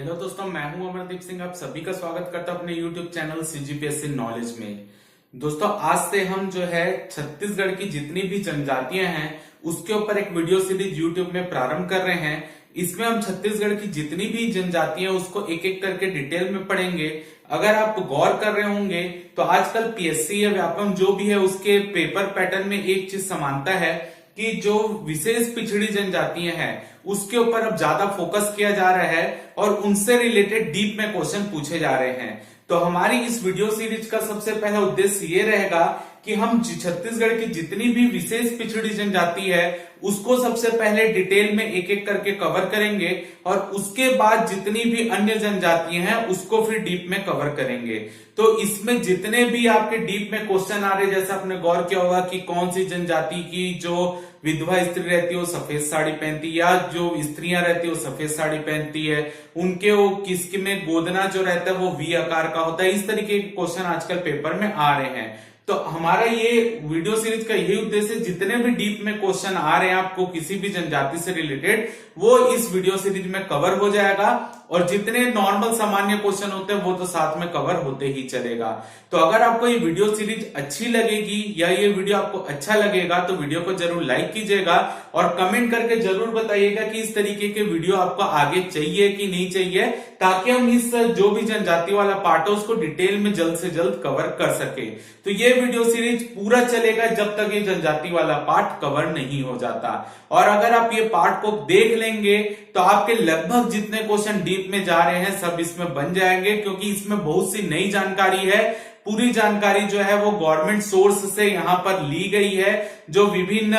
Hello दोस्तों, मैं हूं अमरदीप सिंह। आप सभी का स्वागत करता हूं अपने यूट्यूब चैनल सीजीपीएससी नॉलेज में। दोस्तों, आज से हम जो है छत्तीसगढ़ की जितनी भी जनजातियां हैं उसके ऊपर एक वीडियो सीरीज यूट्यूब में प्रारंभ कर रहे हैं। इसमें हम छत्तीसगढ़ की जितनी भी जनजातियां उसको एक एक करके डिटेल में पढ़ेंगे। अगर आप गौर कर रहे होंगे तो आजकल पीएससी या व्यापम जो भी है उसके पेपर पैटर्न में एक चीज समानता है कि जो विशेष पिछड़ी जनजातियां हैं उसके ऊपर अब ज्यादा फोकस किया जा रहा है और उनसे रिलेटेड डीप में क्वेश्चन पूछे जा रहे हैं। तो हमारी इस वीडियो सीरीज का सबसे पहला उद्देश्य ये रहेगा कि हम छत्तीसगढ़ की जितनी भी विशेष पिछड़ी जनजाति है उसको सबसे पहले डिटेल में एक एक करके कवर करेंगे और उसके बाद जितनी भी अन्य जनजातियां हैं उसको फिर डीप में कवर करेंगे। तो इसमें जितने भी आपके डीप में क्वेश्चन आ रहे, जैसे आपने गौर किया होगा कि कौन सी जनजाति की जो विधवा स्त्री रहती है वो सफेद साड़ी पहनती है या जो स्त्रियां रहती है वो सफेद साड़ी पहनती है, उनके वो किसके में गोदना जो रहता है वो वी आकार का होता है। इस तरीके के क्वेश्चन आजकल पेपर में आ रहे हैं। तो हमारा ये वीडियो सीरीज का यही उद्देश्य है, जितने भी डीप में क्वेश्चन आ रहे हैं आपको किसी भी जनजाति से रिलेटेड वो इस वीडियो सीरीज में कवर हो जाएगा और जितने नॉर्मल सामान्य क्वेश्चन होते हैं वो तो साथ में कवर होते ही चलेगा। तो अगर आपको ये वीडियो सीरीज अच्छी लगेगी या ये वीडियो आपको अच्छा लगेगा तो वीडियो को जरूर लाइक कीजिएगा और कमेंट करके जरूर बताइएगा कि इस तरीके के वीडियो आपको आगे चाहिए कि नहीं चाहिए, ताकि हम इस जो भी जनजाति वाला पार्ट है उसको डिटेल में जल्द से जल्द कवर कर सके। तो ये वीडियो सीरीज पूरा चलेगा जब तक ये जनजाति वाला पार्ट कवर नहीं हो जाता। और अगर आप ये पार्ट को देख लेंगे तो आपके लगभग जितने क्वेश्चन डीप में जा रहे हैं सब इसमें बन जाएंगे, क्योंकि इसमें बहुत सी नई जानकारी है। पूरी जानकारी जो है वो गवर्नमेंट सोर्स से यहाँ पर ली गई है। जो विभिन्न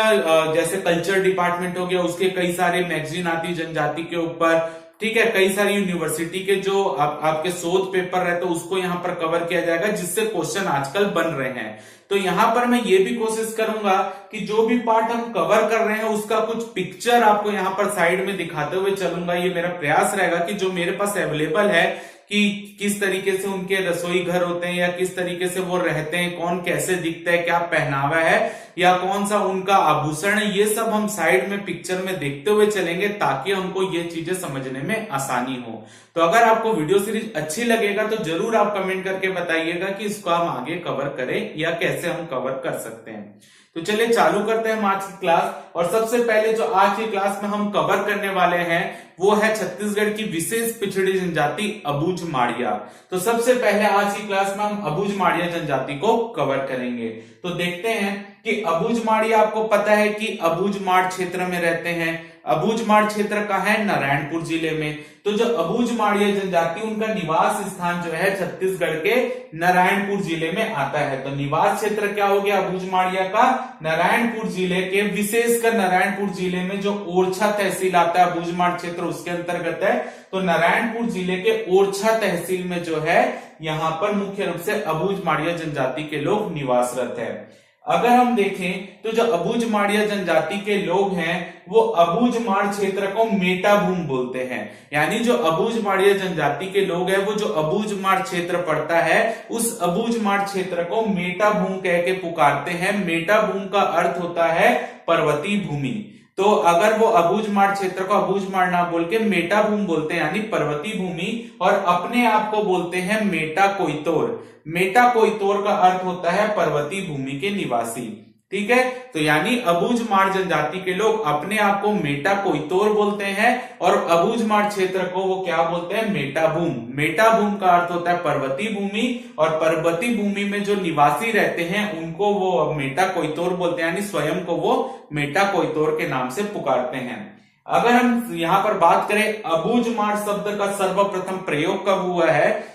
जैसे कल्चर डिपार्टमेंट हो गया उसके कई सारे मैगजीन आती जनजाति के ऊपर, ठीक है, कई सारी यूनिवर्सिटी के जो आपके शोध पेपर रहते हैं उसको यहाँ पर कवर किया जाएगा, जिससे क्वेश्चन आजकल बन रहे हैं। तो यहाँ पर मैं ये भी कोशिश करूंगा कि जो भी पार्ट हम कवर कर रहे हैं उसका कुछ पिक्चर आपको यहाँ पर साइड में दिखाते हुए चलूंगा। ये मेरा प्रयास रहेगा कि जो मेरे पास अवेलेबल है कि किस तरीके से उनके रसोई घर होते हैं या किस तरीके से वो रहते हैं, कौन कैसे दिखता है, क्या पहनावा है या कौन सा उनका आभूषण है, ये सब हम साइड में पिक्चर में देखते हुए चलेंगे ताकि हमको ये चीजें समझने में आसानी हो। तो अगर आपको वीडियो सीरीज अच्छी लगेगा तो जरूर आप कमेंट करके बताइएगा कि इसको हम आगे कवर करें या कैसे हम कवर कर सकते हैं। तो चलिए चालू करते हैं हम आज की क्लास। और सबसे पहले जो आज की क्लास में हम कवर करने वाले हैं वो है छत्तीसगढ़ की विशेष पिछड़ी जनजाति अबूझ माड़िया। तो सबसे पहले आज की क्लास में हम अबूझ माड़िया जनजाति को कवर करेंगे। तो देखते हैं कि अबूझ माड़िया, आपको पता है कि अबूझ माड़ क्षेत्र में रहते हैं। अबूझ माड़ क्षेत्र का है नारायणपुर जिले में। तो जो अबूझ माड़िया जनजाति उनका निवास स्थान जो है छत्तीसगढ़ के नारायणपुर जिले में आता है। तो निवास क्षेत्र क्या हो गया अबूझ माड़िया का? नारायणपुर जिले के, विशेषकर नारायणपुर जिले में जो ओरछा तहसील आता है अबूझ माड़ क्षेत्र उसके अंतर्गत है। तो नारायणपुर जिले के ओरछा तहसील में जो है यहाँ पर मुख्य रूप से अबूझ माड़िया जनजाति के लोग निवासरत है। अगर हम देखें तो जो अबूझ माड़िया जनजाति के लोग हैं वो अबूझ माड़ क्षेत्र को मेटा भूम बोलते हैं। यानी जो अबूझ माड़िया जनजाति के लोग हैं वो जो अबूझ माड़ क्षेत्र पड़ता है उस अबूझ माड़ क्षेत्र को मेटा भूम कह के पुकारते हैं। मेटा भूम का अर्थ होता है पर्वतीय भूमि। तो अगर वो अबूझ माड़ क्षेत्र को अबूझ माड़ ना बोल के मेटा भूम बोलते हैं यानी पर्वतीय भूमि, और अपने आप को बोलते हैं मेटा कोइतोर। मेटा कोइतोर का अर्थ होता है पर्वतीय भूमि के निवासी, ठीक है। तो यानी अबूझ माड़ जनजाति के लोग अपने आप को मेटा कोइतोर बोलते हैं और अबूझ माड़ क्षेत्र को वो क्या बोलते हैं? मेटा भूम। मेटा भूम का अर्थ होता है पर्वतीय भूमि और पर्वतीय भूमि में जो निवासी रहते हैं उनको वो मेटा कोइतोर बोलते हैं, यानी स्वयं को वो मेटा कोइतोर के नाम से पुकारते हैं। अगर हम यहाँ पर बात करें अबूझ माड़ शब्द का सर्वप्रथम प्रयोग कब हुआ है,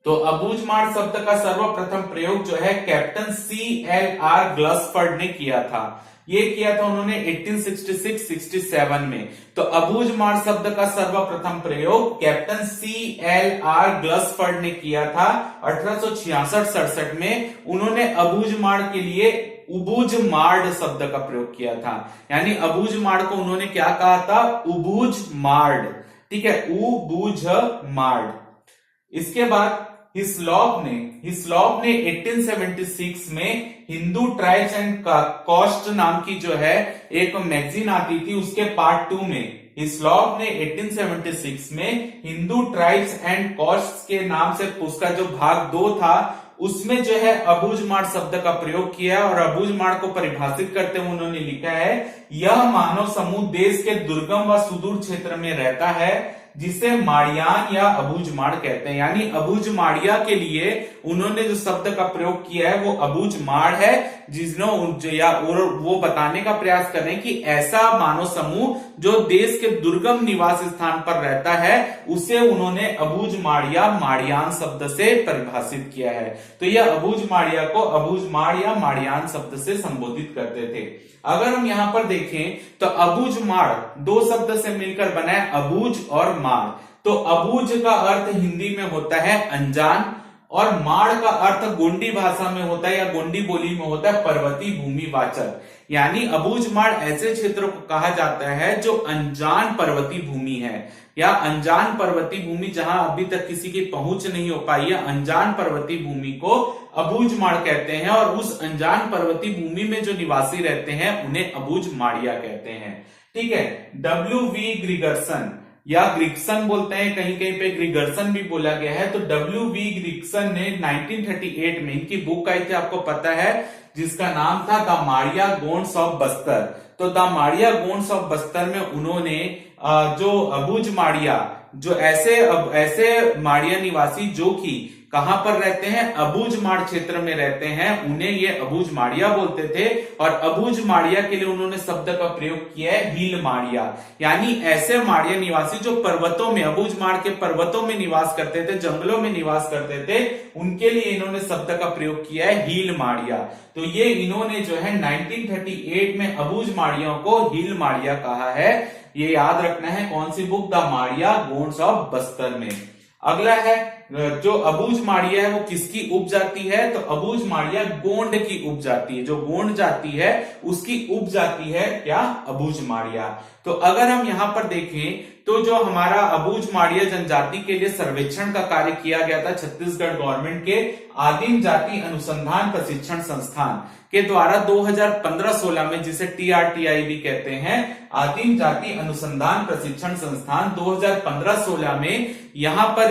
तो अबूझ माड़ शब्द का सर्वप्रथम प्रयोग जो है कैप्टन CLR ग्लसफर्ड ने किया था। ये किया था उन्होंने 1866-67 में। तो अबूझ माड़ शब्द का सर्वप्रथम प्रयोग कैप्टन CLR ग्लसफर्ड ने किया था 1866-67 में। उन्होंने अबूझ माड़ के लिए उबूझ माड़ शब्द का प्रयोग किया था। यानी अबूझ माड़ को उन्होंने क्या कहा था? उबूझ माड़, ठीक है, उबूझ माड़। इसके बाद हिस्लॉप ने 1876 में हिंदू ट्राइब्स एंड कॉस्ट नाम की जो है एक मैगजीन आती थी उसके पार्ट 2 में हिस्लॉप ने 1876 में हिंदू ट्राइब्स एंड कॉस्ट्स के नाम से उसका जो भाग 2 था उसमें जो है अबूझमाड़ शब्द का प्रयोग किया है और अबूझमाड़ को परिभाषित करते हुए उन्होंने लिखा है, यह मानव समूह देश के दुर्गम व सुदूर क्षेत्र में रहता है जिसे माड़ियान या अबूझमाड़ कहते हैं। यानी अबूझमाड़िया के लिए उन्होंने जो शब्द का प्रयोग किया है वो अबूझमाड़ है, जिसने या वो बताने का प्रयास कर रहे हैं कि ऐसा मानव समूह जो देश के दुर्गम निवास स्थान पर रहता है उसे उन्होंने अबूझमाड़ या माड़ियान शब्द से परिभाषित किया है। तो यह अबूझमाड़िया को अबूझमाड़ या माड़ियान शब्द से संबोधित करते थे। अगर हम यहां पर देखें तो अबूझमाड़ दो शब्द से मिलकर बना है, अबूझ और माड़। तो अबूझ का अर्थ हिंदी में होता है अनजान और माड़ का अर्थ गोंडी भाषा में होता है या गोंडी बोली में होता है पर्वतीय भूमि वाचक। यानी अबूझमाड़ ऐसे क्षेत्रों को कहा जाता है जो अनजान पर्वतीय भूमि है या अनजान पर्वतीय भूमि जहां अभी तक किसी की पहुंच नहीं हो पाई है, अनजान पर्वतीय भूमि को अबूझमाड़ कहते हैं और उस अनजान पर्वतीय भूमि में जो निवासी रहते हैं उन्हें अबूझमाड़िया कहते हैं। ठीक है। W.V. ग्रिगर्सन या ग्रिगसन बोलते हैं, कहीं कहीं पे ग्रिगर्सन भी बोला गया है। तो W.V. ग्रिगसन ने 1938 में इनकी बुक आई थी, आपको पता है, जिसका नाम था द माड़िया गोंड्स ऑफ बस्तर। तो द माड़िया गोंड्स ऑफ बस्तर में उन्होंने जो अबूझमाड़िया, जो ऐसे माड़िया निवासी जो कि कहां पर रहते हैं, अबूझमाड़ क्षेत्र में रहते हैं, उन्हें ये अबूझमाड़िया बोलते थे। और अबूझमाड़िया के लिए उन्होंने शब्द का प्रयोग किया है हील माड़िया। यानी ऐसे माड़िया निवासी जो पर्वतों में, अबूझमाड़ के पर्वतों में निवास करते थे, जंगलों में निवास करते थे, उनके लिए इन्होंने शब्द का प्रयोग किया है हील माड़िया। तो ये इन्होंने जो है 1938 में अबूझमाड़ियों को हील माड़िया कहा है। ये याद रखना है कौन सी book, the Maria Gonds of Bastar में। अगला है जो अबूझमाड़िया है वो किसकी उपजाति है, तो अबूझमाड़िया गोंड की उपजाति है। जो गोंड जाति है उसकी उपजाति है क्या, अबूझमाड़िया। तो अगर हम यहां पर देखें तो जो हमारा अबूझमाड़िया जनजाति के लिए सर्वेक्षण का कार्य किया गया था छत्तीसगढ़ गवर्नमेंट के आदिम जाति अनुसंधान प्रशिक्षण संस्थान के द्वारा 2015-16 में, जिसे TRTI भी कहते हैं, आदिम जाति अनुसंधान प्रशिक्षण संस्थान 2015-16 में यहां पर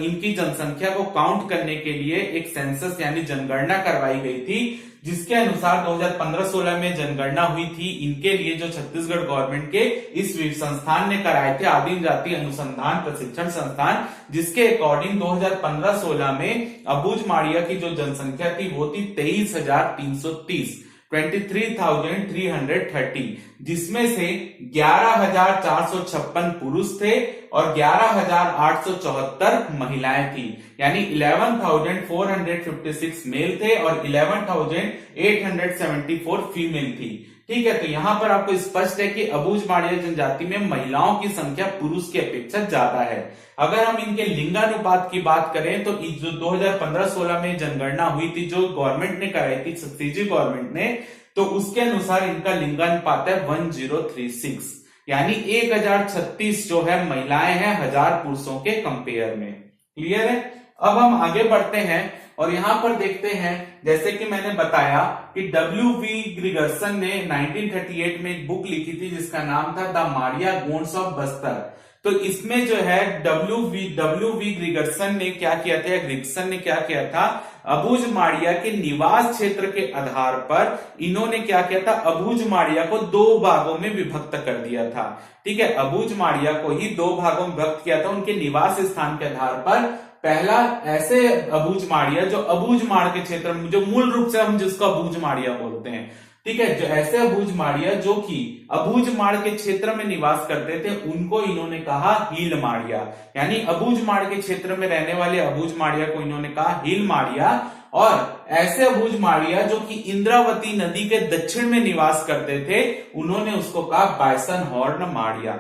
इनकी जनसंख्या को काउंट करने के लिए एक सेंसस यानी जनगणना करवाई गई थी, जिसके अनुसार 2015-16 में जनगणना हुई थी इनके लिए, जो छत्तीसगढ़ गवर्नमेंट के इस संस्थान ने कराए थे, आदिम जाति अनुसंधान प्रशिक्षण संस्थान, जिसके अकॉर्डिंग 2015-16 में अबूझमाड़िया की जो जनसंख्या थी वो थी 23,330, 23,330, जिसमें से 11,456 पुरुष थे और 11,874 महिलाएं थी। यानी 11,456 मेल थे और 11,874 फीमेल थी। ठीक है। तो यहां पर आपको स्पष्ट है कि अबूझमाड़िया जनजाति में महिलाओं की संख्या पुरुष की अपेक्षा ज्यादा है। अगर हम इनके लिंगानुपात की बात करें तो जो 2015-16 में जनगणना हुई थी, जो गवर्नमेंट ने कराई थी, छत्तीसगढ़ गवर्नमेंट ने, तो उसके अनुसार इनका लिंगानुपात है 1036, यानी 1036 जो है महिलाएं हैं 1000 पुरुषों के कंपेयर में। क्लियर है। अब हम आगे बढ़ते हैं और यहां पर देखते हैं, जैसे कि मैंने बताया कि W.V. ग्रिगर्सन ने 1938 में एक बुक लिखी थी जिसका नाम था द माड़िया गोंड्स ऑफ बस्तर। तो इसमें जो है W.V. ग्रिगर्सन ने क्या किया था, ग्रिगसन ने क्या किया था, अबूझमाड़िया के निवास क्षेत्र के आधार पर इन्होंने क्या किया था, अबूझमाड़िया को 2 भागों में विभक्त कर दिया था। ठीक है। अबूझमाड़िया को ही 2 भागों में विभक्त किया था उनके निवास स्थान के आधार पर। पहला ऐसे अबूझमाड़िया जो अबूझमाड़ के क्षेत्र में, जो मूल रूप से हम जिसको अबूझमाड़िया बोलते हैं, ठीक है, जो ऐसे अबूझमाड़िया जो कि अबूझमाड़ के क्षेत्र में निवास करते थे उनको इन्होंने कहा हील माड़िया। यानी अबूझमाड़ के क्षेत्र में रहने वाले अबूझमाड़िया को इन्होंने कहा हील माड़िया। और ऐसे अबूझमाड़िया जो कि इंद्रावती नदी के दक्षिण में निवास करते थे उन्होंने उसको कहा बाइसन हॉर्न माड़िया।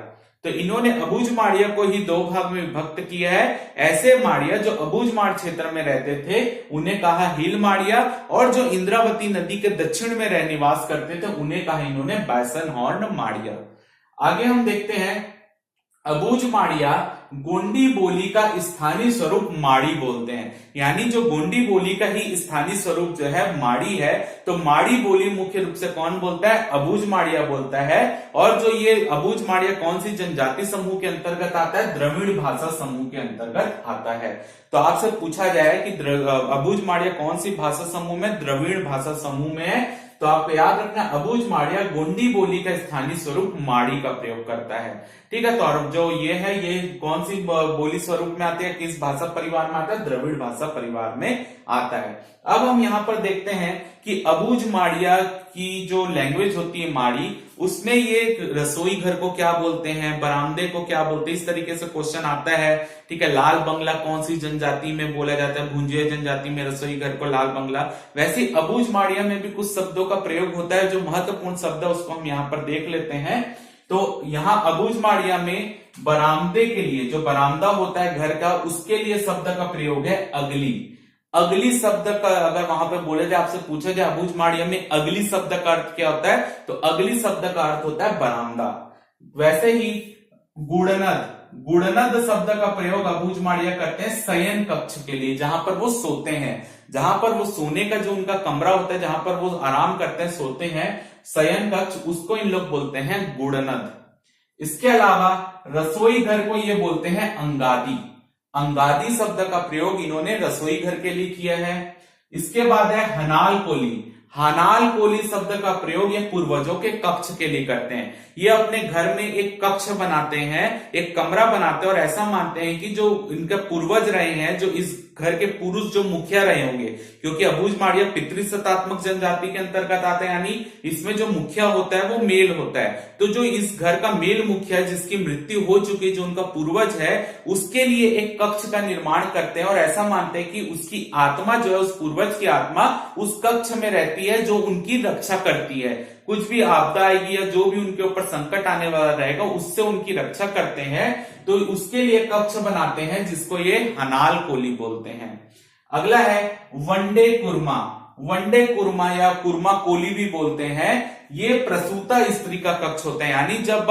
तो इन्होंने अबूझमाड़िया को ही 2 भाग में विभक्त किया है। ऐसे माड़िया जो अबूझमाड़ क्षेत्र में रहते थे उन्हें कहा हील माड़िया, और जो इंद्रावती नदी के दक्षिण में रह निवास करते थे उन्हें कहा इन्होंने बाइसन हॉर्न माड़िया। आगे हम देखते हैं अबूझमाड़िया गोंडी बोली का स्थानीय स्वरूप माड़ी बोलते हैं। यानी जो गोंडी बोली का ही स्थानीय स्वरूप जो है माड़ी है, तो माड़ी बोली मुख्य रूप से कौन बोलता है? अबूझ माड़िया बोलता है। और जो ये अबूझ माड़िया कौन सी जनजाति समूह के अंतर्गत आता है? द्रविड़ भाषा समूह के अंतर्गत आता है। तो आपसे पूछा जाए कि अबूझ माड़िया कौन सी भाषा समूह में? द्रविड़ भाषा समूह में है। तो आपको याद रखना, अबूझ माड़िया गोंडी बोली का स्थानीय स्वरूप माड़ी का प्रयोग करता है। ठीक है, तो और जो ये है, ये कौन सी बोली स्वरूप में आती है? किस भाषा परिवार में आता है? द्रविड़ भाषा परिवार में आता है। अब हम यहाँ पर देखते हैं कि अबूझ माड़िया की जो लैंग्वेज होती है माड़ी, उसमें ये रसोई घर को क्या बोलते हैं, बरामदे को क्या बोलते हैं, इस तरीके से क्वेश्चन आता है। ठीक है, लाल बंगला कौन सी जनजाति में बोला जाता है? भुंजिया जनजाति में रसोई घर को लाल बंगला। वैसे अबूझ माड़िया में भी कुछ शब्दों का प्रयोग होता है, जो महत्वपूर्ण शब्द है उसको हम यहाँ पर देख लेते हैं। तो यहाँ अबूझ माड़िया में बरामदे के लिए, जो बरामदा होता है घर का, उसके लिए शब्द का प्रयोग है अगली। अगली शब्द का अगर वहां पे बोले जाए, आपसे पूछा जाए अबूझ माड़िया में अगली शब्द का अर्थ क्या होता है, तो अगली शब्द का अर्थ होता है बरामदा। वैसे ही गुड़नद, गुड़नद शब्द का प्रयोग अबूझ माड़िया करते हैं शयन कक्ष के लिए, जहां पर वो सोते हैं, जहां पर वो सोने का जो उनका कमरा होता है, जहां पर वो आराम करते हैं, सोते हैं, शयन कक्ष, उसको इन लोग बोलते हैं गुड़नद। इसके अलावा रसोई घर को ये बोलते हैं अंगादी। अंगादी शब्द का प्रयोग इन्होंने रसोई घर के लिए किया है। इसके बाद है हनाल कोली। हनाल कोली शब्द का प्रयोग ये पूर्वजों के कक्ष के लिए करते हैं। ये अपने घर में एक कक्ष बनाते हैं, एक कमरा बनाते हैं, और ऐसा मानते हैं कि जो इनके पूर्वज रहे हैं, जो इस घर के पुरुष जो मुखिया रहे होंगे, क्योंकि अबूझ माड़िया पितृसत्तात्मक जनजाति के अंतर्गत आता है, यानी इसमें जो मुखिया होता है वो मेल होता है। तो जो इस घर का मेल मुखिया है, जिसकी मृत्यु हो चुकी है, जो उनका पूर्वज है, उसके लिए एक कक्ष का निर्माण करते हैं, और ऐसा मानते हैं कि उसकी आत्मा जो है, उस पूर्वज की आत्मा उस कक्ष में रहती है, जो उनकी रक्षा करती है। कुछ भी आपदा आएगी या जो भी उनके ऊपर संकट आने वाला रहेगा, उससे उनकी रक्षा करते हैं। तो उसके लिए कक्ष बनाते हैं, जिसको ये हनाल कोली बोलते हैं। अगला है वनडे कुर्मा। वनडे कुर्मा या कुर्मा कोली भी बोलते हैं। ये प्रसूता स्त्री का कक्ष होता है, यानी जब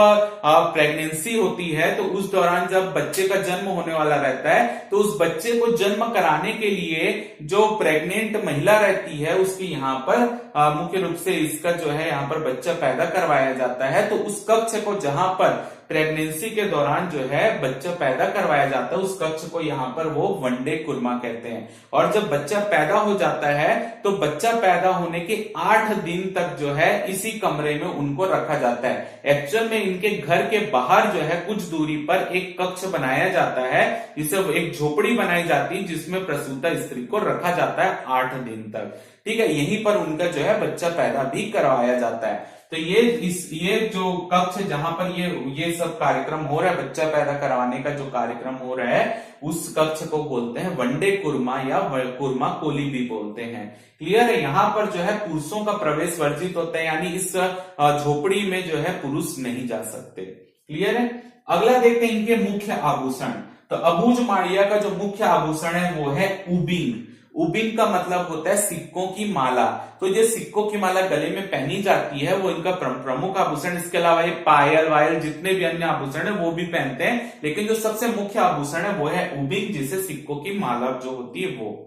प्रेगनेंसी होती है, तो उस दौरान जब बच्चे का जन्म होने वाला रहता है, तो उस बच्चे को जन्म कराने के लिए जो प्रेग्नेंट महिला रहती है, उसकी यहाँ पर मुख्य रूप से इसका जो है यहाँ पर बच्चा पैदा करवाया जाता है। तो उस कक्ष को, जहां पर प्रेगनेंसी के दौरान जो है बच्चा पैदा करवाया जाता है, उस कक्ष को यहाँ पर वो वनडे कुर्मा कहते हैं। और जब बच्चा पैदा हो जाता है, तो बच्चा पैदा होने के 8 दिन तक जो है इसी कमरे में उनको रखा जाता है। एक्चुअल में इनके घर के बाहर जो है कुछ दूरी पर एक कक्ष बनाया जाता है, जिसे एक झोपड़ी बनाई जाती है, जिसमें प्रसूता स्त्री को रखा जाता है 8 दिन तक। ठीक है, यहीं पर उनका जो है बच्चा पैदा भी करवाया जाता है। तो ये जो कक्ष जहां पर ये सब कार्यक्रम हो रहा है, बच्चा पैदा करवाने का जो कार्यक्रम हो रहा है, उस कक्ष को बोलते हैं वनडे कुर्मा या कुर्मा कोली भी बोलते हैं। क्लियर है? यहाँ पर जो है पुरुषों का प्रवेश वर्जित होता है, यानी इस झोपड़ी में जो है पुरुष नहीं जा सकते। क्लियर है? अगला देखते हैं इनके मुख्य आभूषण। तो अबूझ माड़िया का जो मुख्य आभूषण है वो है उबिंग। उबिंग का मतलब होता है सिक्कों की माला। तो ये सिक्कों की माला गले में पहनी जाती है, वो इनका प्रमुख आभूषण। इसके अलावा ये पायल वायल जितने भी अन्य आभूषण है वो भी पहनते हैं, लेकिन जो सबसे मुख्य आभूषण है वो है उबिंग, जिसे सिक्कों की माला जो होती है वो।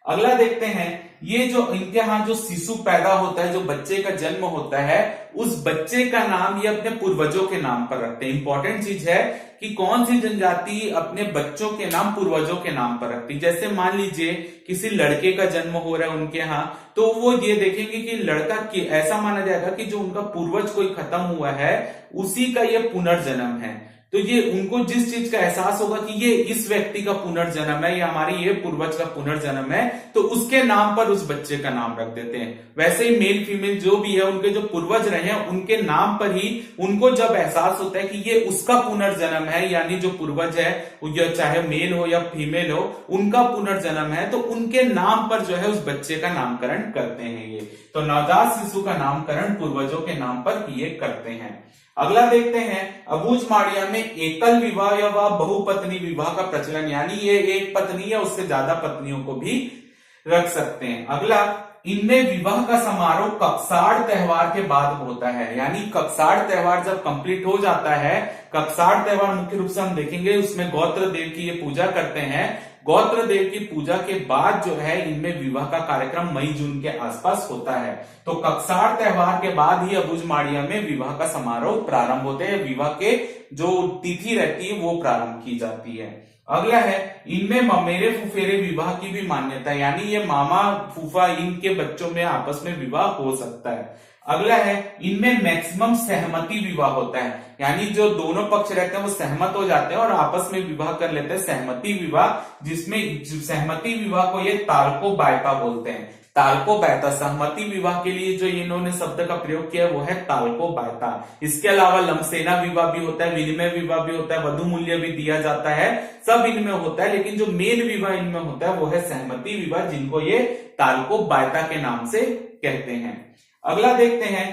अगला देखते हैं, ये जो इनके यहाँ जो शिशु पैदा होता है, जो बच्चे का जन्म होता है, उस बच्चे का नाम ये अपने पूर्वजों के नाम पर रखते हैं। इंपॉर्टेंट चीज है कि कौन सी जनजाति अपने बच्चों के नाम पूर्वजों के नाम पर रखती है। जैसे मान लीजिए किसी लड़के का जन्म हो रहा है उनके यहाँ, तो वो ये देखेंगे कि लड़का की ऐसा माना जाएगा कि जो उनका पूर्वज कोई खत्म हुआ है, उसी का ये पुनर्जन्म है। तो ये उनको जिस चीज का एहसास होगा कि ये इस व्यक्ति का पुनर्जन्म है, या हमारी ये पूर्वज का पुनर्जन्म है, तो उसके नाम पर उस बच्चे का नाम रख देते हैं। वैसे ही मेल फीमेल जो भी है, उनके जो पूर्वज रहे हैं, उनके नाम पर ही उनको जब एहसास होता है कि ये उसका पुनर्जन्म है, यानी जो पूर्वज है, चाहे मेल हो या फीमेल हो, उनका पुनर्जन्म है, तो उनके नाम पर जो है उस बच्चे का नामकरण करते हैं। ये तो नवजात शिशु का नामकरण पूर्वजों के नाम पर ये करते हैं। अगला देखते हैं, अबूझ माड़िया में एकल विवाह या बहुपत्नी विवाह का प्रचलन, यानी ये एक पत्नी या उससे ज्यादा पत्नियों को भी रख सकते हैं। अगला, इनमें विवाह का समारोह कक्साड़ त्योहार के बाद होता है, यानी कक्साड़ त्योहार जब कंप्लीट हो जाता है, कक्षार त्योहार मुख्य रूप से हम देखेंगे उसमें गौत्र देव की ये पूजा करते हैं। गौत्र देव की पूजा के बाद जो है इनमें विवाह का कार्यक्रम मई जून के आसपास होता है। तो कक्षार त्योहार के बाद ही अबूझमाड़िया में विवाह का समारोह प्रारंभ होते हैं, विवाह के जो तिथि रहती है वो प्रारंभ की जाती है। अगला है इनमें ममेरे फुफेरे विवाह की भी मान्यता है, यानी ये मामा फूफा इनके बच्चों में आपस में विवाह हो सकता है। अगला है इनमें मैक्सिमम सहमति विवाह होता है, यानी जो दोनों पक्ष रहते हैं वो सहमत हो जाते हैं और आपस में विवाह कर लेते हैं, सहमति विवाह, जिसमें सहमति विवाह को ये ताल्को बायता बोलते हैं। ताल्को बायता सहमति विवाह के लिए जो इन्होंने शब्द का प्रयोग किया वो है ताल्को बायता। इसके अलावा लमसेना विवाह भी होता है, विनिमय विवाह भी होता है, वधु मूल्य भी दिया जाता है, सब इनमें होता है। लेकिन जो मेन विवाह इनमें होता है वो है सहमति विवाह, जिनको ये ताल्को बायता के नाम से कहते हैं। अगला देखते हैं,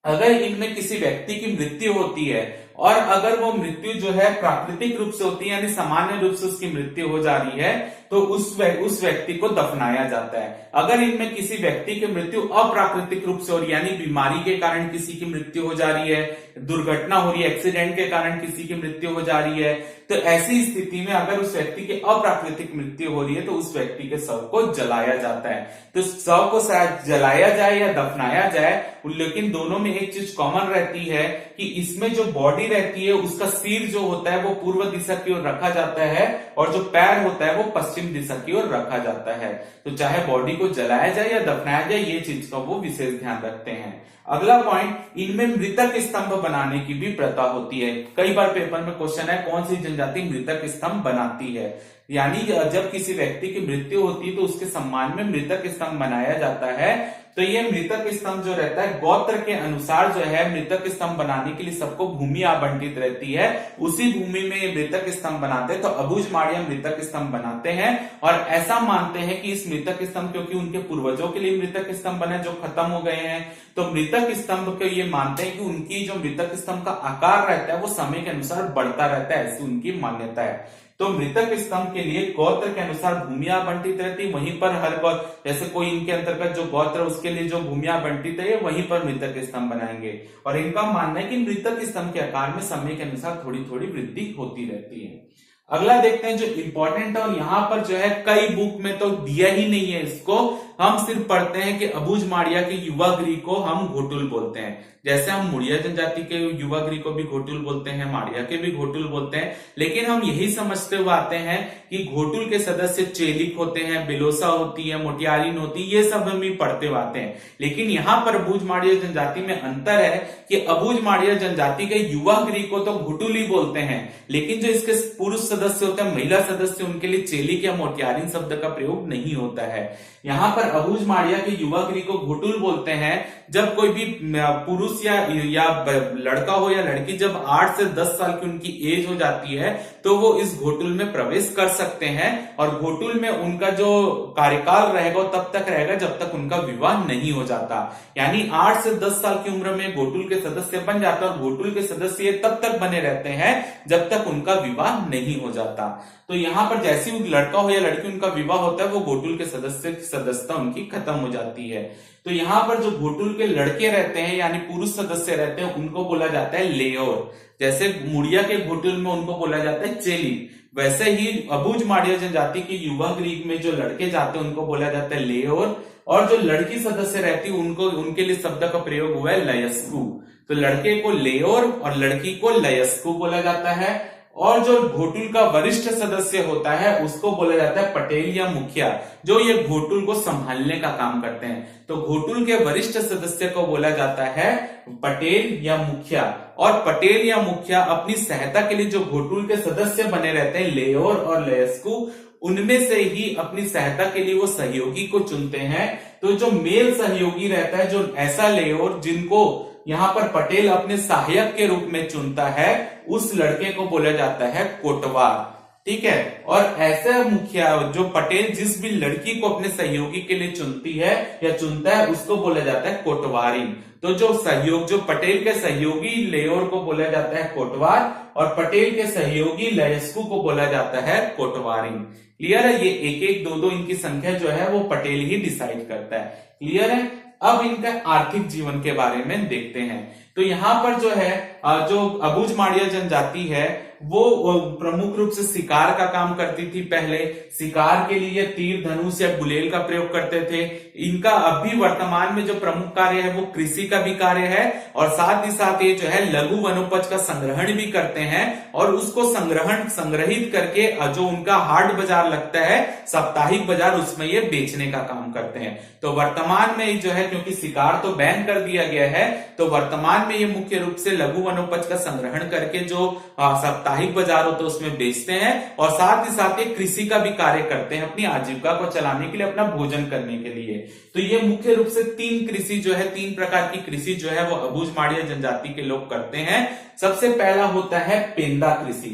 अगर इनमें किसी व्यक्ति की मृत्यु होती है और अगर वो मृत्यु जो है प्राकृतिक रूप से होती है, यानी सामान्य रूप से उसकी मृत्यु हो जा रही है, तो उस व्यक्ति को दफनाया जाता है। अगर इनमें किसी व्यक्ति की मृत्यु अप्राकृतिक रूप से हो रही है, यानी बीमारी के कारण किसी की मृत्यु हो जा रही है, दुर्घटना हो रही है, एक्सीडेंट के कारण किसी की मृत्यु हो जा रही है, तो ऐसी स्थिति में अगर उस व्यक्ति की अप्राकृतिक मृत्यु हो रही है तो उस व्यक्ति के शव को जलाया जाता है। तो शव को शायद जलाया जाए या दफनाया जाए, लेकिन दोनों में एक चीज कॉमन रहती है कि इसमें जो बॉडी रहती है उसका सिर जो होता है वो पूर्व दिशा की ओर रखा जाता है और जो पैर होता है वो पश्चिम दिशा की ओर रखा जाता है। तो चाहे बॉडी को जलाया जाए या दफनाया जाए, ये चीज का वो विशेष ध्यान रखते हैं। अगला पॉइंट, इनमें मृतक स्तंभ बनाने की भी प्रथा होती है। कई बार पेपर में क्वेश्चन है कौन सी जनजाति मृतक स्तंभ बनाती है, यानी जब किसी व्यक्ति की मृत्यु होती है तो उसके सम्मान में मृतक स्तंभ बनाया जाता है। तो ये मृतक स्तंभ जो रहता है गोत्र के अनुसार जो है मृतक स्तंभ बनाने के लिए सबको भूमि आवंटित रहती है, उसी भूमि में ये मृतक स्तंभ बनाते हैं। तो अबूझमाड़िया मृतक स्तंभ बनाते हैं और ऐसा मानते हैं कि इस मृतक स्तंभ, क्योंकि उनके पूर्वजों के लिए मृतक स्तंभ बने जो खत्म हो गए हैं, तो मृतक स्तंभ को ये मानते हैं कि उनकी जो मृतक स्तंभ का आकार रहता है वो समय के अनुसार बढ़ता रहता है, ऐसी उनकी मान्यता है। तो मृतक स्तंभ के लिए गोत्र के अनुसार भूमि आवंटित रहती है, वहीं पर हर गोत्र, जैसे कोई इनके अंतर्गत जो गोत्र उसके लिए जो भूमि आवंटित है वहीं पर मृतक स्तंभ बनाएंगे। और इनका मानना है कि मृतक स्तंभ के आकार में समय के अनुसार थोड़ी थोड़ी वृद्धि होती रहती है। अगला देखते हैं जो इंपॉर्टेंट है, और यहाँ पर जो है कई बुक में तो दिया ही नहीं है इसको, हम सिर्फ पढ़ते हैं कि अबूझमाड़िया के युवा गृह को हम घोटुल बोलते हैं। जैसे हम मुड़िया जनजाति के युवा गृह को भी घोटुल बोलते हैं, माड़िया के भी घोटुल बोलते हैं, लेकिन हम यही समझते हुए आते हैं कि घोटुल के सदस्य चेलिक होते हैं, बेलोसा होती है, मोटियारिन होती है, ये सब हम ही पढ़ते हुए आते हैं। लेकिन यहाँ पर अबूझमाड़िया जनजाति में अंतर है कि अबूझमाड़िया जनजाति के युवा गृह को तो घोटुल ही बोलते हैं, लेकिन जो इसके पुरुष सदस्य होते हैं, महिला सदस्य, उनके लिए चेलिक या मोटियारिन शब्द का प्रयोग नहीं होता है। यहाँ पर अबूझमाड़िया के युवा गृह को घोटुल बोलते हैं जब कोई भी पुरुष या लड़का हो या लड़की जब 8 से 10 साल की उनकी एज हो जाती है तो वो इस घोटुल में प्रवेश कर सकते हैं, और घोटुल में उनका जो कार्यकाल रहेगा तब तक रहेगा जब तक उनका विवाह नहीं हो जाता। यानी 8 से 10 साल की उम्र में घोटुल के सदस्य बन जाते हैं और घोटुल के सदस्य तब तक बने रहते हैं जब तक उनका विवाह नहीं हो जाता। तो यहाँ पर जैसे ही लड़का हो या लड़की उनका विवाह होता है वो घोटुल के सदस्यता उनकी खत्म हो जाती है। तो यहाँ पर जो घोटुल के लड़के रहते हैं यानी पुरुष सदस्य रहते हैं उनको बोला जाता है लेयोर। जैसे मुड़िया के घोटुल में उनको बोला जाता है चेली, वैसे ही अबूझमाड़िया जनजाति के युवा गृह में जो लड़के जाते हैं उनको बोला जाता है लेयोर, और जो लड़की सदस्य रहती है उनको उनके लिए शब्द का प्रयोग हुआ है लयस्कु। तो लड़के को लेयोर और लड़की को लयस्कु बोला जाता है। और जो घोटुल का वरिष्ठ सदस्य होता है उसको बोला जाता है पटेल या मुखिया, जो ये घोटुल को संभालने का काम करते हैं। तो घोटुल के वरिष्ठ सदस्य को बोला जाता है पटेल या मुखिया, और पटेल या मुखिया अपनी सहायता के लिए जो घोटुल के सदस्य बने रहते हैं लेयोर और लयस्कु, उनमें से ही अपनी सहायता के लिए वो सहयोगी को चुनते हैं। तो जो मेल सहयोगी रहता है, जो ऐसा लेयोर जिनको यहाँ पर पटेल अपने सहायक के रूप में चुनता है, उस लड़के को बोला जाता है कोटवार। ठीक है, और ऐसा मुखिया जो पटेल जिस भी लड़की को अपने सहयोगी के लिए चुनती है या चुनता है उसको बोला जाता है कोटवारिन। तो जो पटेल के सहयोगी लेयोर को बोला जाता है कोटवार, और पटेल के सहयोगी लयस्कु को बोला जाता है कोटवारिन। क्लियर है? ये 1 1 2 2 इनकी संख्या जो है वो पटेल ही डिसाइड करता है। क्लियर है? अब इनका आर्थिक जीवन के बारे में देखते हैं। तो यहाँ पर जो है जो अबूझ माड़िया जनजाति है वो प्रमुख रूप से शिकार का काम करती थी। पहले शिकार के लिए तीर धनुष या गुलेल का प्रयोग करते थे। इनका अभी वर्तमान में जो प्रमुख कार्य है वो कृषि का भी कार्य है, और साथ ही साथ ये जो है लघु वनोपज का संग्रहण भी करते हैं, और उसको संग्रहित करके जो उनका हाट बाजार लगता है, साप्ताहिक बाजार, उसमें ये बेचने का काम करते हैं। तो वर्तमान में जो है, क्योंकि शिकार तो बैन कर दिया गया है, तो वर्तमान में ये मुख्य रूप से लघु वनोपज का संग्रहण करके जो साप्ताहिक बाजार होता है उसमें बेचते हैं, और साथ ही साथ ये कृषि का भी कार्य करते हैं अपनी आजीविका को चलाने के लिए, अपना भोजन करने के लिए। तो ये मुख्य रूप से तीन कृषि जो है, तीन प्रकार की कृषि जो है वो अबूझ माड़िया जनजाति के लोग करते हैं। सबसे पहला होता है पेंदा कृषि।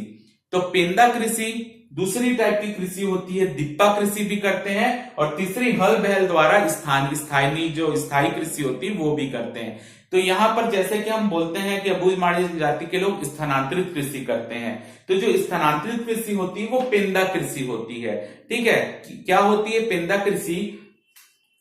तो पेंदा कृषि, दूसरी टाइप की कृषि होती है दिप्पा कृषि भी करते हैं, और तीसरी हल बैल द्वारा स्थायी कृषि होती है वो भी करते हैं। तो यहाँ पर जैसे कि हम बोलते हैं कि अबूझ माड़िया जनजाति के लोग स्थानांतरित कृषि करते हैं, तो जो स्थानांतरित कृषि होती है वो पेंदा कृषि होती है। ठीक है, क्या होती है पेंदा कृषि?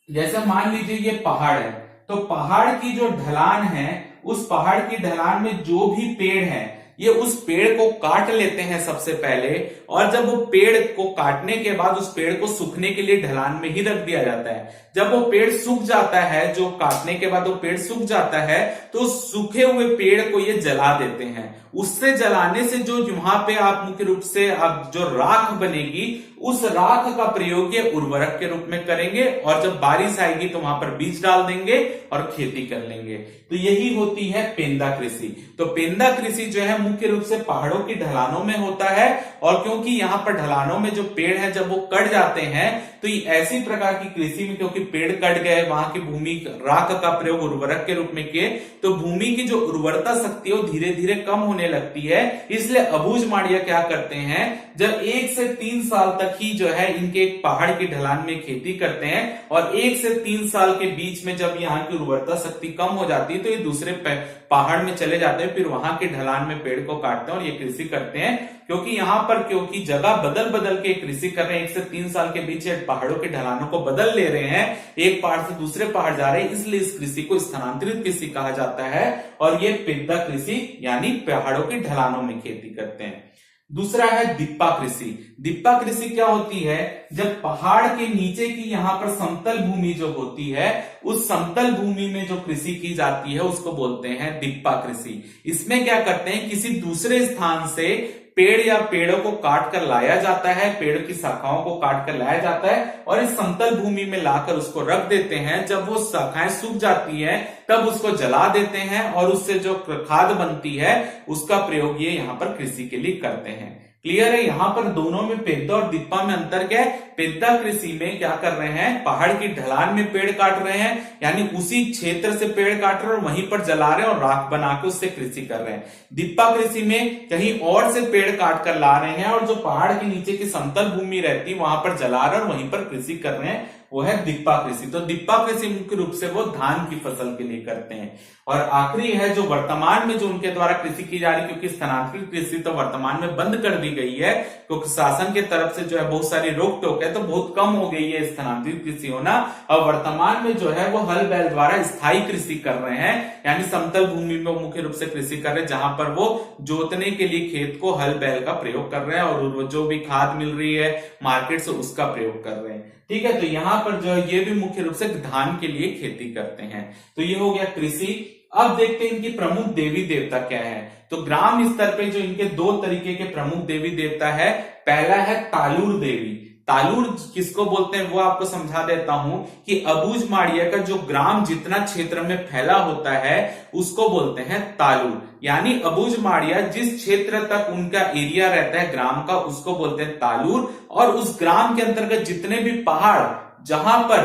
जैसे मान लीजिए ये पहाड़ है, तो पहाड़ की जो ढलान है, उस पहाड़ की ढलान में जो भी पेड़ है, ये उस पेड़ को काट लेते हैं सबसे पहले, और जब वो पेड़ को काटने के बाद उस पेड़ को सूखने के लिए ढलान में ही रख दिया जाता है। जब वो पेड़ सूख जाता है, जो काटने के बाद वो पेड़ सूख जाता है, तो सूखे हुए पेड़ को ये जला देते हैं। उससे जलाने से जो वहां पे आप मुख्य रूप से आप जो राख बनेगी, उस राख का प्रयोग ये उर्वरक के रूप में करेंगे, और जब बारिश आएगी तो वहां पर बीज डाल देंगे और खेती कर लेंगे। तो यही होती है पेंदा कृषि। तो पेंदा कृषि जो है मुख्य रूप से पहाड़ों की ढलानों में होता है, और क्योंकि यहाँ पर ढलानों में जो पेड़ है जब वो कट जाते हैं, तो ऐसी प्रकार की कृषि में क्योंकि पेड़ कट गए, वहां की भूमि राख का प्रयोग उर्वरक के रूप में किए, तो भूमि की जो उर्वरता शक्ति है वो धीरे धीरे कम होने लगती है। इसलिए अबूझ माड़िया क्या करते हैं, जब 1 से 3 साल तक ही जो है इनके एक पहाड़ की ढलान में खेती करते हैं, और 1 से 3 साल के बीच में जब यहाँ की उर्वरता शक्ति कम हो जाती है, तो ये दूसरे पहाड़ में चले जाते हैं, फिर वहां की ढलान में पेड़ को काटते हैं और ये कृषि करते हैं। क्योंकि यहाँ पर क्योंकि जगह बदल बदल के कृषि कर रहे हैं, 1 से 3 साल के बीच पहाड़ों की ढलानों को बदल ले रहे हैं, एक पहाड़ से दूसरे पहाड़ जा रहे हैं, इसलिए इस कृषि को स्थानांतरित कृषि कहा जाता है। और ये पेंदा कृषि यानी पहाड़ों की ढलानों में खेती करते हैं। दूसरा है दिप्पा कृषि। दिप्पा कृषि क्या होती है, जब पहाड़ के नीचे की यहाँ पर समतल भूमि जो होती है, उस समतल भूमि में जो कृषि की जाती है उसको बोलते हैं दिप्पा कृषि। इसमें क्या करते हैं, किसी दूसरे स्थान से पेड़ या पेड़ों को काट कर लाया जाता है, पेड़ की शाखाओं को काट कर लाया जाता है, और इस समतल भूमि में लाकर उसको रख देते हैं। जब वो शाखाएं सूख जाती है तब उसको जला देते हैं, और उससे जो खाद बनती है उसका प्रयोग ये यहाँ पर कृषि के लिए करते हैं। क्लियर है? यहाँ पर दोनों में पेंदा और दिप्पा में अंतर क्या है? पेंदा कृषि में क्या कर रहे हैं, पहाड़ की ढलान में पेड़ काट रहे हैं, यानी उसी क्षेत्र से पेड़ काट रहे हैं और वहीं पर जला रहे हैं और राख बना के उससे कृषि कर रहे हैं। दिप्पा कृषि में कहीं और से पेड़ काट कर ला रहे हैं, और जो पहाड़ के नीचे की समतल भूमि रहती है वहां पर जला रहे हैं और वहीं पर कृषि कर रहे हैं, वो है दिप्पा कृषि। तो दिप्पा कृषि मुख्य रूप से वो धान की फसल के लिए करते हैं। और आखिरी है जो वर्तमान में जो उनके द्वारा कृषि की जा रही है, क्योंकि स्थानांतरित कृषि तो वर्तमान में बंद कर दी गई है, क्योंकि शासन की तरफ से जो है बहुत सारी रोक टोक है, तो बहुत कम हो गई है स्थानांतरित कृषि होना। और वर्तमान में जो है वो हल बैल द्वारा स्थायी कृषि कर रहे हैं, यानी समतल भूमि में मुख्य रूप से कृषि कर रहे हैं, जहां पर वो जोतने के लिए खेत को हल बैल का प्रयोग कर रहे हैं, और जो भी खाद मिल रही है मार्केट से उसका प्रयोग कर रहे हैं। ठीक है, तो यहाँ पर जो ये भी मुख्य रूप से धान के लिए खेती करते हैं। तो ये हो गया कृषि। अब देखते हैं इनकी प्रमुख देवी देवता क्या है। तो ग्राम स्तर पे जो इनके 2 तरीके के प्रमुख देवी देवता है, पहला है तालुर देवी। तालुर किसको बोलते हैं वो आपको समझा देता हूं कि अबूझ माड़िया का जो ग्राम जितना क्षेत्र में फैला होता है उसको बोलते हैं तालुर। यानी अबूझ माड़िया जिस क्षेत्र तक उनका एरिया रहता है ग्राम का, उसको बोलते हैं तालुर। और उस ग्राम के अंतर्गत जितने भी पहाड़ जहां पर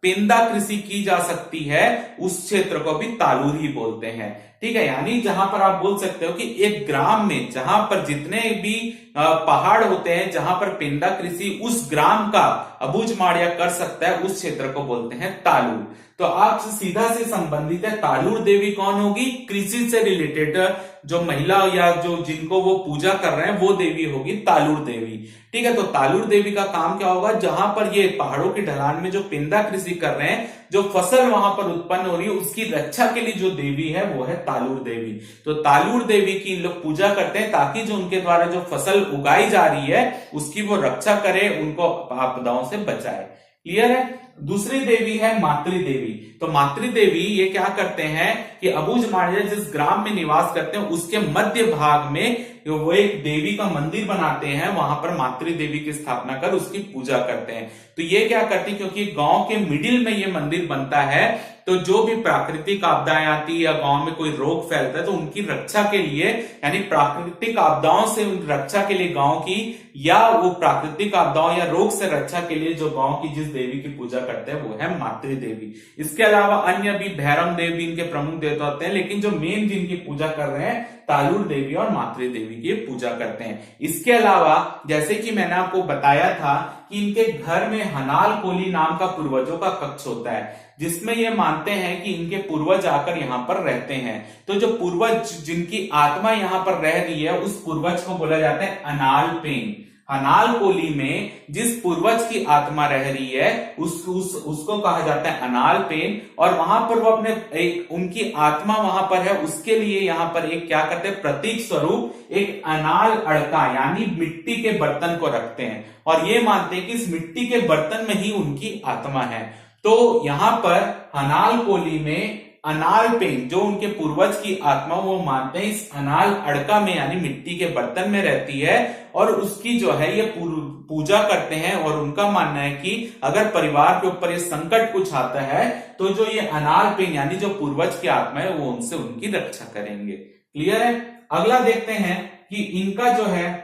पेंदा कृषि की जा सकती है, उस क्षेत्र को भी तालुर ही बोलते हैं। ठीक है। यानी जहां पर आप बोल सकते हो कि एक ग्राम में जहां पर जितने भी पहाड़ होते हैं, जहां पर पेंदा कृषि उस ग्राम का अबूझमाड़िया कर सकता है, उस क्षेत्र को बोलते हैं तालुर। तो आपसे सीधा से संबंधित है तालुर देवी कौन होगी? कृषि से रिलेटेड जो महिला या जो जिनको वो पूजा कर रहे हैं वो देवी होगी तालुर देवी। ठीक है। तो तालुर देवी का काम क्या होगा? जहां पर ये पहाड़ों की ढलान में जो पेंदा कृषि कर रहे हैं, जो फसल वहां पर उत्पन्न हो रही है, उसकी रक्षा के लिए जो देवी है वो है तालुर देवी। तो तालुर देवी की इन लोग पूजा करते हैं ताकि जो उनके द्वारा जो फसल उगाई जा रही है उसकी वो रक्षा करे, उनको आपदाओं से बचाए। क्लियर है। दूसरी देवी है मातृ देवी। तो मातृ देवी ये क्या करते हैं कि अबूझमाड़िया जिस ग्राम में निवास करते हैं उसके मध्य भाग में वो एक देवी का मंदिर बनाते हैं, वहां पर मातृ देवी की स्थापना कर उसकी पूजा करते हैं। तो ये क्या करती है, क्योंकि गांव के मिडिल में ये मंदिर बनता है, तो जो भी प्राकृतिक आपदाएं आती है या गांव में कोई रोग फैलता है तो उनकी रक्षा के लिए, यानी प्राकृतिक आपदाओं से रक्षा के लिए गांव की, या वो प्राकृतिक आपदाओं या रोग से रक्षा के लिए जो गांव की जिस देवी की पूजा करते हैं वो है मातृ देवी। इसके अलावा अन्य भी भैरम देवी इनके प्रमुख देवता होते हैं, लेकिन जो मेन जिनकी पूजा कर रहे हैं तालुर देवी और मातृ देवी की पूजा करते हैं। इसके अलावा जैसे कि मैंने आपको बताया था कि इनके घर में हनाल कोली नाम का पूर्वजों का कक्ष होता है, जिसमें ये मानते हैं कि इनके पूर्वज आकर यहाँ पर रहते हैं। तो जो पूर्वज जिनकी आत्मा यहाँ पर रह रही है उस पूर्वज को बोला जाता है अनाल पेन। हनाल कोली में जिस पूर्वज की आत्मा रह रही है उसको कहा जाता है अनाल पेन, और वहां पर वो अपने उनकी आत्मा वहां पर है, उसके लिए यहाँ पर एक क्या करते हैं, प्रतीक स्वरूप एक अनाल अड़का यानी मिट्टी के बर्तन को रखते हैं, और ये मानते हैं कि इस मिट्टी के बर्तन में ही उनकी आत्मा है। तो यहाँ पर हनाल कोली में अनाल पेन जो उनके पूर्वज की आत्मा, वो मानते हैं इस अनाल अड़का में यानी मिट्टी के बर्तन में रहती है, और उसकी जो है ये पूजा करते हैं। और उनका मानना है कि अगर परिवार के ऊपर ये संकट कुछ आता है तो जो ये अनाल पेन यानी जो पूर्वज की आत्मा है वो उनसे उनकी रक्षा करेंगे। क्लियर है। अगला देखते हैं कि इनका जो है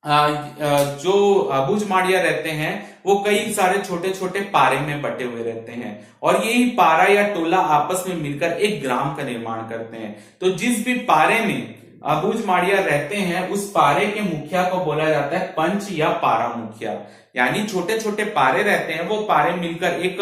जो अबूझमाड़िया रहते हैं वो कई सारे छोटे छोटे पारे में बटे हुए रहते हैं, और यही पारा या टोला आपस में मिलकर एक ग्राम का निर्माण करते हैं। तो जिस भी पारे में अबूझमाड़िया रहते हैं उस पारे के मुखिया को बोला जाता है पंच या पारा मुखिया। यानी छोटे छोटे पारे रहते हैं, वो पारे मिलकर एक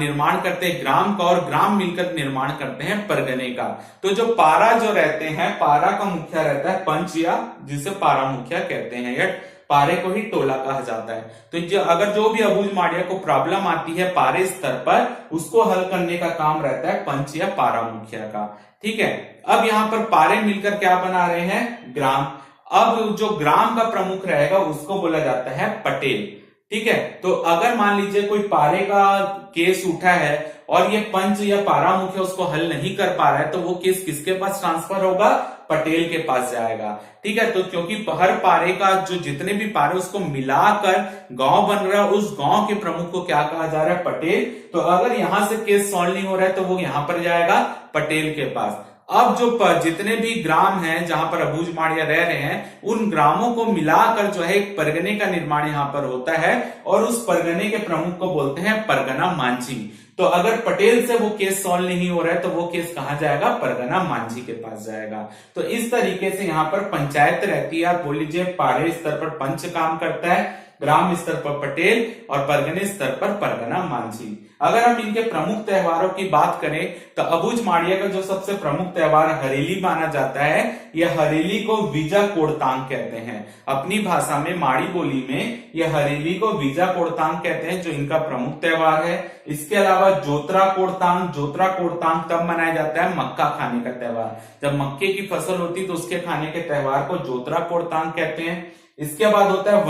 निर्माण करते हैं ग्राम का, और ग्राम मिलकर निर्माण करते हैं परगने का। तो जो पारा जो रहते हैं, पारा का मुखिया रहता है पंच, या जिसे पारा मुखिया कहते हैं, या पारे को ही टोला कहा जाता है। तो अगर जो भी अबूझमाड़िया को प्रॉब्लम आती है पारे स्तर पर, उसको हल करने का काम रहता है पंच या पारा मुखिया का। ठीक है। अब यहाँ पर पारे मिलकर क्या बना रहे हैं, ग्राम। अब जो ग्राम का प्रमुख रहेगा उसको बोला जाता है पटेल। ठीक है। तो अगर मान लीजिए कोई पारे का केस उठा है और ये पंच या पारा मुखिया उसको हल नहीं कर पा रहा है, तो वो केस किसके पास ट्रांसफर होगा, पटेल के पास जाएगा। ठीक है। तो क्योंकि हर पारे का जो जितने भी पारे उसको मिलाकर गांव बन रहा है, उस गांव के प्रमुख को क्या कहा जा रहा है, पटेल। तो अगर यहां से केस सॉल्व नहीं हो रहा है तो वो यहां पर जाएगा पटेल के पास। अब जो जितने भी ग्राम हैं जहां पर अबूझमाड़िया रह रहे हैं, उन ग्रामों को मिलाकर जो है एक परगने का निर्माण यहां पर होता है, और उस परगने के प्रमुख को बोलते हैं परगना मांझी। तो अगर पटेल से वो केस सॉल्व नहीं हो रहा है तो वो केस कहां जाएगा, परगना मांझी के पास जाएगा। तो इस तरीके से यहाँ पर पंचायत रहती है। आप बोल लीजिए पाड़े स्तर पर पंच काम करता है, ग्राम स्तर पर पटेल, और परगने स्तर पर परगना मांझी। अगर हम इनके प्रमुख त्योहारों की बात करें तो अबूझमाड़िया का जो सबसे प्रमुख त्योहार हरेली माना जाता है, यह हरेली को वीजा कोड़तांग कहते हैं। अपनी भाषा में माड़ी बोली में यह हरेली को वीजा कोड़तांग कहते हैं, जो इनका प्रमुख त्योहार है। इसके अलावा जोत्रा कोड़तांग तब मनाया जाता है मक्का खाने का त्योहार। जब मक्के की फसल होती तो उसके खाने के त्योहार को जोत्रा कोड़तांग कहते हैं। इसके बाद होता है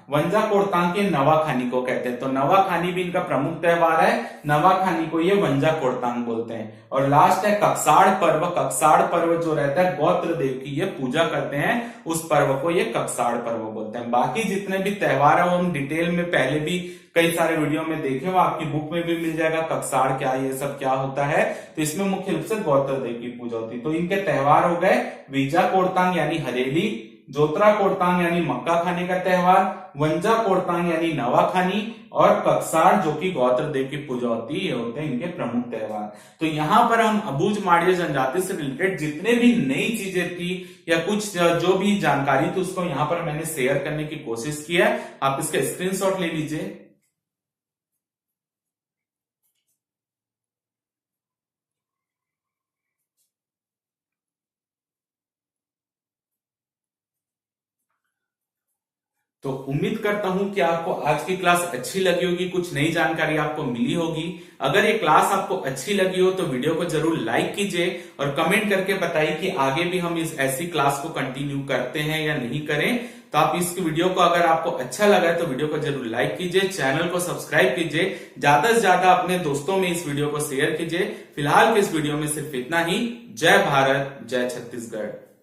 वंजा कोड़तांग के नवाखानी को कहते हैं। तो नवाखानी भी इनका प्रमुख त्योहार है, नवाखानी को ये वंजा कोड़तांग बोलते हैं। और लास्ट है कक्साड़ पर्व जो रहता है गौत्र देव की ये पूजा करते हैं, उस पर्व को ये कक्साड़ पर्व बोलते हैं। बाकी जितने भी त्योहार है वो हम डिटेल में पहले भी कई सारे वीडियो में देखे, वो आपकी बुक में भी मिल जाएगा, कक्साड़ क्या ये सब क्या होता है। तो इसमें मुख्य रूप से गौत्र देव की पूजा होती है। तो इनके त्योहार हो गए वीजा कोड़तांग यानी हरेली, जोत्रा कोरतांग यानी मक्का खाने का त्योहार, वंजा कोरतांग यानी नवाखानी और कक्सार जो कि गौत्र देव की पूजा होती है, ये होते हैं इनके प्रमुख त्योहार। तो यहाँ पर हम अबूझ माड़िया जनजाति से रिलेटेड जितने भी नई चीजें थी या कुछ जो भी जानकारी थी उसको यहाँ पर मैंने शेयर करने की कोशिश की है। आप इसका स्क्रीनशॉट ले लीजिए। तो उम्मीद करता हूं कि आपको आज की क्लास अच्छी लगी होगी, कुछ नई जानकारी आपको मिली होगी। अगर ये क्लास आपको अच्छी लगी हो तो वीडियो को जरूर लाइक कीजिए और कमेंट करके बताइए कि आगे भी हम इस ऐसी क्लास को कंटिन्यू करते हैं या नहीं करें। तो आप इस वीडियो को अगर आपको अच्छा लगा है तो वीडियो को जरूर लाइक कीजिए, चैनल को सब्सक्राइब कीजिए, ज्यादा से ज्यादा अपने दोस्तों में इस वीडियो को शेयर कीजिए। फिलहाल के इस वीडियो में सिर्फ इतना ही। जय भारत, जय छत्तीसगढ़।